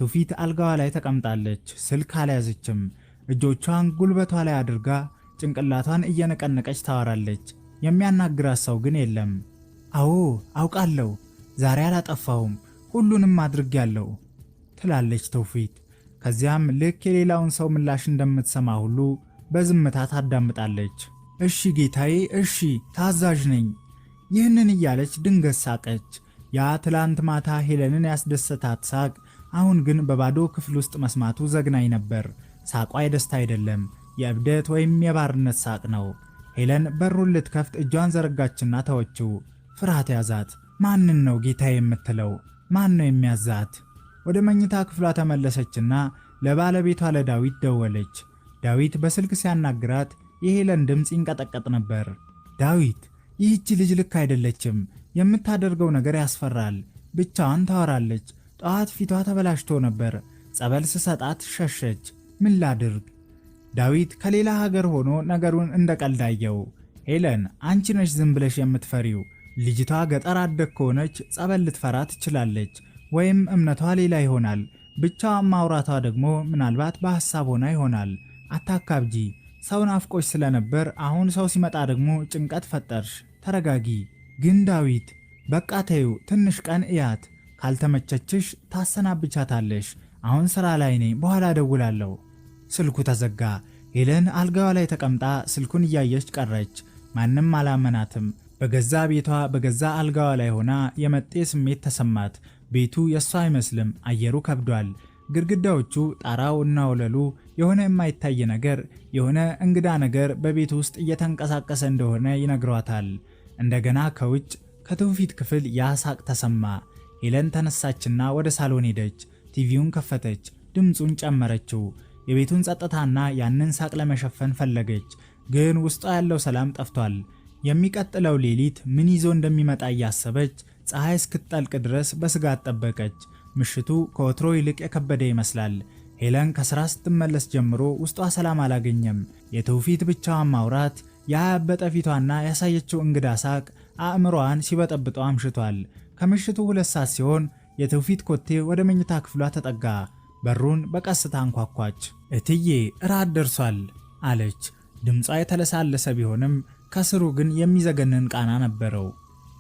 ትውፊት አልጋዋ ላይ ተቀምጣለች። ስልክ አልያዘችም። እጆቿን ጉልበቷ ላይ አድርጋ ጭንቅላቷን እየነቀነቀች ታወራለች። የሚያናግራት ሰው ግን የለም። አዎ አውቃለሁ፣ ዛሬ አላጠፋሁም፣ ሁሉንም አድርጌያለሁ ትላለች ትውፊት። ከዚያም ልክ የሌላውን ሰው ምላሽ እንደምትሰማ ሁሉ በዝምታ ታዳምጣለች። እሺ ጌታዬ፣ እሺ ታዛዥ ነኝ። ይህንን እያለች ድንገት ሳቀች። ያ ትላንት ማታ ሄለንን ያስደሰታት ሳቅ አሁን ግን በባዶ ክፍል ውስጥ መስማቱ ዘግናኝ ነበር። ሳቋ የደስታ አይደለም፣ የእብደት ወይም የባርነት ሳቅ ነው። ሄለን በሩን ልትከፍት እጇን ዘረጋችና ተወችው። ፍርሃት ያዛት። ማንን ነው ጌታዬ የምትለው? ማን ነው የሚያዛት? ወደ መኝታ ክፍሏ ተመለሰችና ለባለቤቷ ለዳዊት ደወለች። ዳዊት በስልክ ሲያናግራት የሄለን ድምፅ ይንቀጠቀጥ ነበር። ዳዊት፣ ይህች ልጅ ልክ አይደለችም። የምታደርገው ነገር ያስፈራል። ብቻዋን ታወራለች። ጠዋት ፊቷ ተበላሽቶ ነበር። ጸበል ስሰጣት ሸሸች። ምን ላድርግ? ዳዊት ከሌላ ሀገር ሆኖ ነገሩን እንደቀልዳየው። ሄለን፣ አንቺ ነሽ ዝም ብለሽ የምትፈሪው። ልጅቷ ገጠር አደግ ከሆነች ጸበል ልትፈራ ትችላለች፣ ወይም እምነቷ ሌላ ይሆናል። ብቻዋን ማውራቷ ደግሞ ምናልባት በሐሳብ ሆና ይሆናል። አታካብጂ። ሰው ናፍቆሽ ስለነበር አሁን ሰው ሲመጣ ደግሞ ጭንቀት ፈጠርሽ። ተረጋጊ። ግን ዳዊት፣ በቃ ተይው፣ ትንሽ ቀን እያት። ካልተመቸችሽ ታሰናብቻታለሽ። አሁን ስራ ላይ ነኝ፣ በኋላ እደውላለሁ። ስልኩ ተዘጋ። ሄለን አልጋዋ ላይ ተቀምጣ ስልኩን እያየች ቀረች። ማንም አላመናትም። በገዛ ቤቷ በገዛ አልጋዋ ላይ ሆና የመጤ ስሜት ተሰማት። ቤቱ የሷ አይመስልም። አየሩ ከብዷል። ግድግዳዎቹ፣ ጣራው እና ወለሉ የሆነ የማይታይ ነገር፣ የሆነ እንግዳ ነገር በቤቱ ውስጥ እየተንቀሳቀሰ እንደሆነ ይነግሯታል። እንደገና ከውጭ ከትውፊት ክፍል ያ ሳቅ ተሰማ። ሄለን ተነሳችና ወደ ሳሎን ሄደች። ቲቪውን ከፈተች። ድምፁን ጨመረችው። የቤቱን ጸጥታና ያንን ሳቅ ለመሸፈን ፈለገች፣ ግን ውስጧ ያለው ሰላም ጠፍቷል። የሚቀጥለው ሌሊት ምን ይዞ እንደሚመጣ እያሰበች ፀሐይ እስክትጠልቅ ድረስ በስጋት ጠበቀች። ምሽቱ ከወትሮ ይልቅ የከበደ ይመስላል። ሄለን ከስራ ስትመለስ ጀምሮ ውስጧ ሰላም አላገኘም። የትውፊት ብቻዋን ማውራት፣ ያበጠ ፊቷና ያሳየችው እንግዳ ሳቅ አእምሮዋን ሲበጠብጠው አምሽቷል። ከምሽቱ 2 ሰዓት ሲሆን የትውፊት ኮቴ ወደ መኝታ ክፍሏ ተጠጋ። በሩን በቀስታ አንኳኳች። እትዬ እራት ደርሷል አለች። ድምጿ የተለሳለሰ ቢሆንም ከስሩ ግን የሚዘገንን ቃና ነበረው።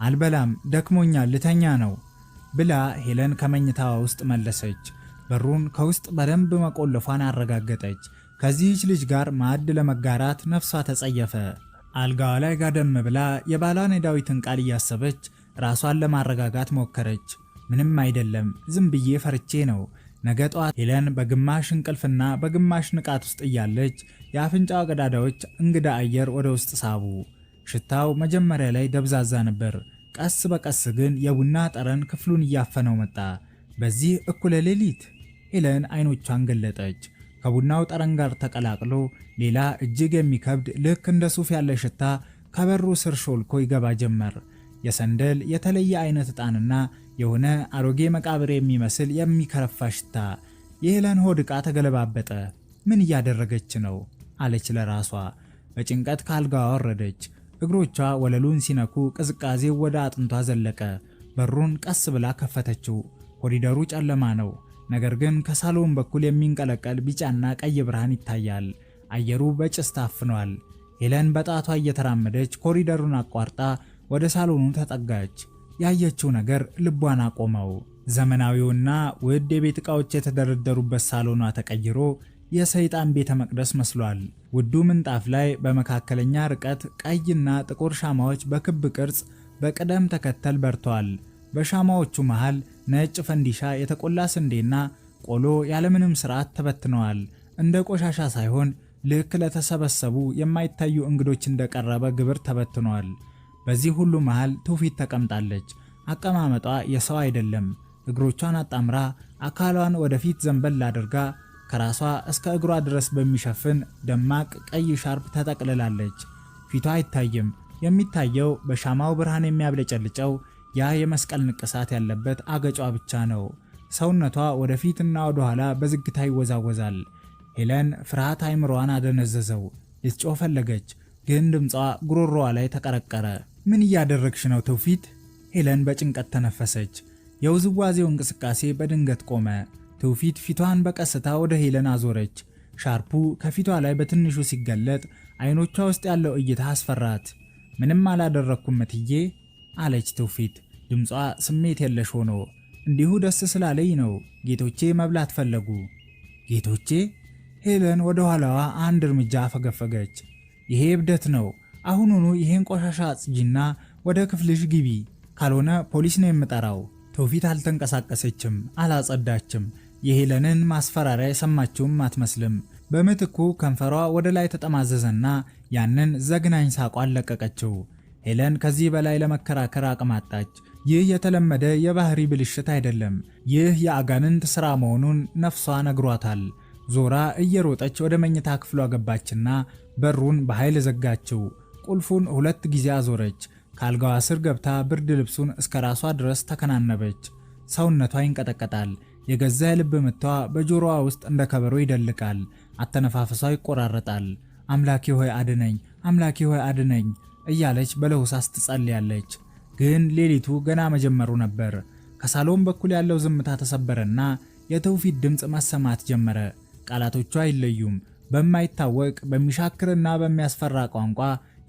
አልበላም፣ ደክሞኛል፣ ልተኛ ነው ብላ ሄለን ከመኝታዋ ውስጥ መለሰች። በሩን ከውስጥ በደንብ መቆለፏን አረጋገጠች። ከዚህች ልጅ ጋር ማዕድ ለመጋራት ነፍሷ ተጸየፈ። አልጋዋ ላይ ጋደም ብላ የባሏን የዳዊትን ቃል እያሰበች ራሷን ለማረጋጋት ሞከረች። ምንም አይደለም፣ ዝም ብዬ ፈርቼ ነው። ነገ ጠዋት ሄለን በግማሽ እንቅልፍና በግማሽ ንቃት ውስጥ እያለች የአፍንጫዋ ቀዳዳዎች እንግዳ አየር ወደ ውስጥ ሳቡ። ሽታው መጀመሪያ ላይ ደብዛዛ ነበር። ቀስ በቀስ ግን የቡና ጠረን ክፍሉን እያፈነው መጣ። በዚህ እኩለ ሌሊት ሄለን አይኖቿን ገለጠች። ከቡናው ጠረን ጋር ተቀላቅሎ ሌላ እጅግ የሚከብድ ልክ እንደ ሱፍ ያለ ሽታ ከበሩ ስር ሾልኮ ይገባ ጀመር። የሰንደል የተለየ አይነት ዕጣንና የሆነ አሮጌ መቃብር የሚመስል የሚከረፋ ሽታ። የሄለን ሆድ ዕቃ ተገለባበጠ። ምን እያደረገች ነው አለች ለራሷ። በጭንቀት ካልጋዋ ወረደች። እግሮቿ ወለሉን ሲነኩ ቅዝቃዜው ወደ አጥንቷ ዘለቀ። በሩን ቀስ ብላ ከፈተችው። ኮሪደሩ ጨለማ ነው፣ ነገር ግን ከሳሎን በኩል የሚንቀለቀል ቢጫና ቀይ ብርሃን ይታያል። አየሩ በጭስ ታፍኗል። ሄለን በጣቷ እየተራመደች ኮሪደሩን አቋርጣ ወደ ሳሎኑ ተጠጋች። ያየችው ነገር ልቧን አቆመው። ዘመናዊውና ውድ የቤት ዕቃዎች የተደረደሩበት ሳሎኗ ተቀይሮ የሰይጣን ቤተ መቅደስ መስሏል። ውዱ ምንጣፍ ላይ በመካከለኛ ርቀት ቀይና ጥቁር ሻማዎች በክብ ቅርጽ በቅደም ተከተል በርተዋል። በሻማዎቹ መሃል ነጭ ፈንዲሻ፣ የተቆላ ስንዴና ቆሎ ያለምንም ስርዓት ተበትነዋል። እንደ ቆሻሻ ሳይሆን ልክ ለተሰበሰቡ የማይታዩ እንግዶች እንደቀረበ ግብር ተበትኗል። በዚህ ሁሉ መሃል ትውፊት ተቀምጣለች። አቀማመጧ የሰው አይደለም። እግሮቿን አጣምራ አካሏን ወደፊት ዘንበል አድርጋ ከራሷ እስከ እግሯ ድረስ በሚሸፍን ደማቅ ቀይ ሻርፕ ተጠቅልላለች። ፊቷ አይታይም። የሚታየው በሻማው ብርሃን የሚያብለጨልጨው ያ የመስቀል ንቅሳት ያለበት አገጯ ብቻ ነው። ሰውነቷ ወደፊትና ወደ ኋላ በዝግታ ይወዛወዛል። ሄለን ፍርሃት አይምሮዋን አደነዘዘው። ልትጮህ ፈለገች፣ ግን ድምጿ ጉሮሮዋ ላይ ተቀረቀረ። ምን እያደረግሽ ነው ትውፊት? ሄለን በጭንቀት ተነፈሰች። የውዝዋዜው እንቅስቃሴ በድንገት ቆመ። ትውፊት ፊቷን በቀስታ ወደ ሄለን አዞረች። ሻርፑ ከፊቷ ላይ በትንሹ ሲገለጥ አይኖቿ ውስጥ ያለው እይታ አስፈራት። ምንም አላደረኩም እትዬ አለች ትውፊት፣ ድምጿ ስሜት የለሽ ሆኖ። እንዲሁ ደስ ስላለኝ ነው። ጌቶቼ መብላት ፈለጉ። ጌቶቼ? ሄለን ወደ ኋላዋ አንድ እርምጃ አፈገፈገች። ይሄ እብደት ነው። አሁኑኑ ይሄን ቆሻሻ አጽጂና ወደ ክፍልሽ ግቢ፣ ካልሆነ ፖሊስ ነው የምጠራው። ትውፊት አልተንቀሳቀሰችም፣ አላጸዳችም። የሄለንን ማስፈራሪያ የሰማችውም አትመስልም። በምትኩ ከንፈሯ ወደ ላይ ተጠማዘዘና ያንን ዘግናኝ ሳቋን ለቀቀችው። ሄለን ከዚህ በላይ ለመከራከር አቅም አጣች። ይህ የተለመደ የባህሪ ብልሽት አይደለም። ይህ የአጋንንት ሥራ መሆኑን ነፍሷ ነግሯታል። ዞራ እየሮጠች ወደ መኝታ ክፍሏ ገባችና በሩን በኃይል ዘጋችው። ቁልፉን 2 ጊዜ አዞረች። ከአልጋዋ ስር ገብታ ብርድ ልብሱን እስከ ራሷ ድረስ ተከናነበች። ሰውነቷ ይንቀጠቀጣል። የገዛ የልብ ምቷ በጆሮዋ ውስጥ እንደ ከበሮ ይደልቃል። አተነፋፈሷ ይቆራረጣል። አምላኬ ሆይ አድነኝ፣ አምላኬ ሆይ አድነኝ እያለች በለሆሳስ ትጸልያለች። ግን ሌሊቱ ገና መጀመሩ ነበር። ከሳሎን በኩል ያለው ዝምታ ተሰበረና የትውፊት ድምፅ መሰማት ጀመረ። ቃላቶቿ አይለዩም። በማይታወቅ በሚሻክርና በሚያስፈራ ቋንቋ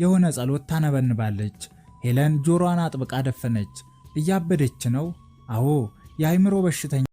የሆነ ጸሎት ታነበንባለች። ሄለን ጆሮዋን አጥብቃ ደፈነች። እያበደች ነው። አዎ፣ የአይምሮ በሽተኛ